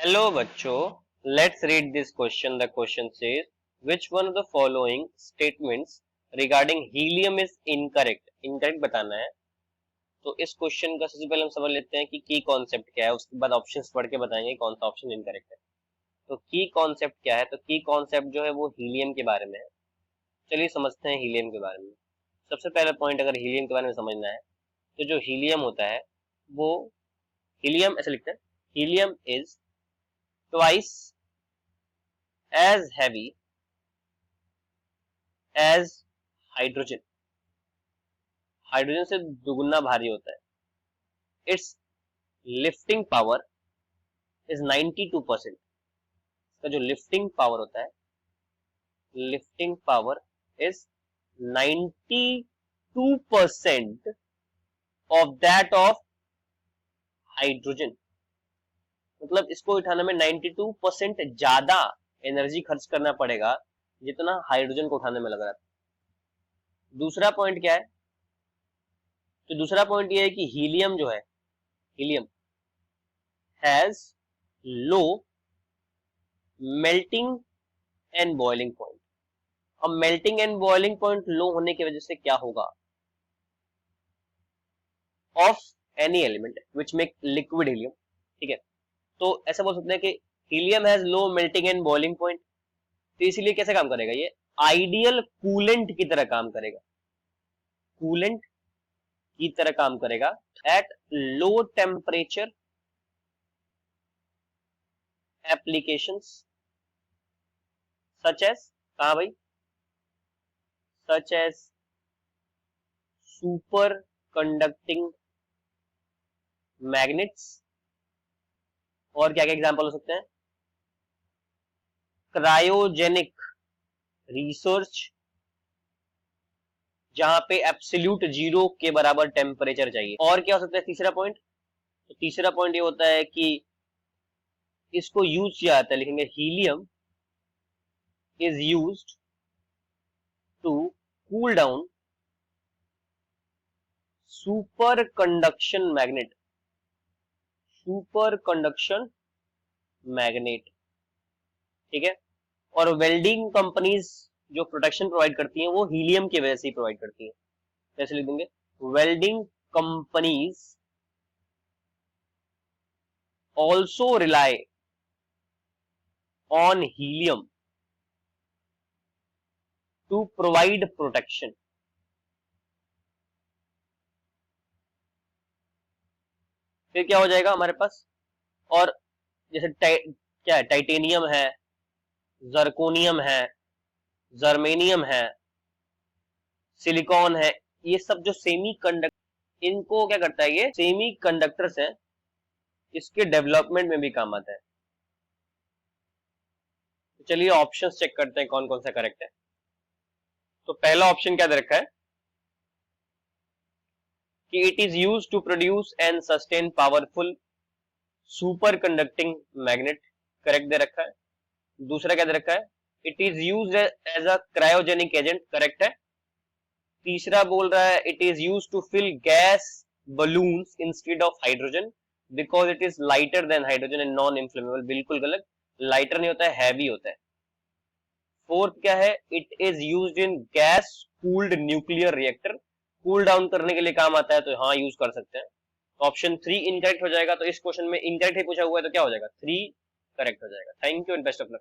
Hello बच्चों, let's read this question. The question says which one of the following statements regarding helium is incorrect. Incorrect बताना है. तो इस question का सबसे पहले हम समझ लेते हैं कि की कॉन्सेप्ट क्या है, उसके बाद ऑप्शंस पढ़ के बताएंगे कौन सा ऑप्शन इनकरेक्ट है. तो की कॉन्सेप्ट क्या है? तो की कॉन्सेप्ट जो है वो हीलियम के बारे में है. चलिए समझते हैं हीलियम के बारे में. सबसे पहला पॉइंट, अगर हीलियम के बारे में समझना है तो जो हीलियम होता है वो हीलियम ऐसे लिखते हैं, helium is twice as heavy as hydrogen. Hydrogen से दुगुना भारी होता है. It's lifting power is 92%. इसका जो लिफ्टिंग पावर होता है, lifting power is 92% of that of hydrogen. मतलब इसको उठाने में 92% ज्यादा एनर्जी खर्च करना पड़ेगा जितना हाइड्रोजन को उठाने में लग रहा था. दूसरा पॉइंट क्या है? तो दूसरा पॉइंट ये है कि हीलियम जो है, helium has low melting and boiling point. अब मेल्टिंग एंड बॉइलिंग पॉइंट लो होने की वजह से क्या होगा? Of any element which make liquid helium. ठीक है, तो ऐसा बोल सकते हैं कि helium has low melting and boiling point. तो इसीलिए कैसे काम करेगा? ये आइडियल कूलेंट की तरह काम करेगा. कूलेंट की तरह काम करेगा at low temperature applications such as, कहा भाई, such as superconducting magnets. और क्या क्या एग्जांपल हो सकते हैं? क्रायोजेनिक रिसर्च, जहां पे एब्सोल्यूट जीरो के बराबर टेम्परेचर चाहिए. और क्या हो सकता है तीसरा पॉइंट? तो तीसरा पॉइंट ये होता है कि इसको यूज किया जाता है, लिखेंगे helium is used to cool down superconduction magnet. Superconduction magnet, ठीक है. और वेल्डिंग कंपनीज जो प्रोटेक्शन प्रोवाइड करती हैं वो हीलियम की वजह से ही प्रोवाइड करती हैं. कैसे लिख देंगे? Welding companies also rely on helium to provide protection. फिर क्या हो जाएगा हमारे पास? और जैसे क्या है, टाइटेनियम है, जर्कोनियम है, जर्मेनियम है, सिलिकॉन है, ये सब जो सेमी कंडक्टर, इनको क्या करता है? ये सेमी कंडक्टर्स है, इसके डेवलपमेंट में भी काम आता है. तो चलिए ऑप्शंस चेक करते हैं कौन कौन सा करेक्ट है. तो पहला ऑप्शन क्या दे रखा है कि it is used to produce and sustain powerful super conducting magnet. Correct दे रखा है. दूसरा क्या दे रखा है? It is used as a cryogenic agent. Correct है. तीसरा बोल रहा है it is used to fill gas balloons instead of hydrogen because it is lighter than hydrogen and non inflammable. बिल्कुल गलत. लाइटर नहीं होता है, हैवी होता है. फोर्थ क्या है? It is used in gas cooled nuclear reactor. Cool down करने के लिए काम आता है, तो हाँ यूज कर सकते हैं. ऑप्शन 3 इनकरेक्ट हो जाएगा. तो इस क्वेश्चन में इनकरेक्ट ही पूछा हुआ है, तो क्या हो जाएगा? 3 करेक्ट हो जाएगा. Thank you and best of luck.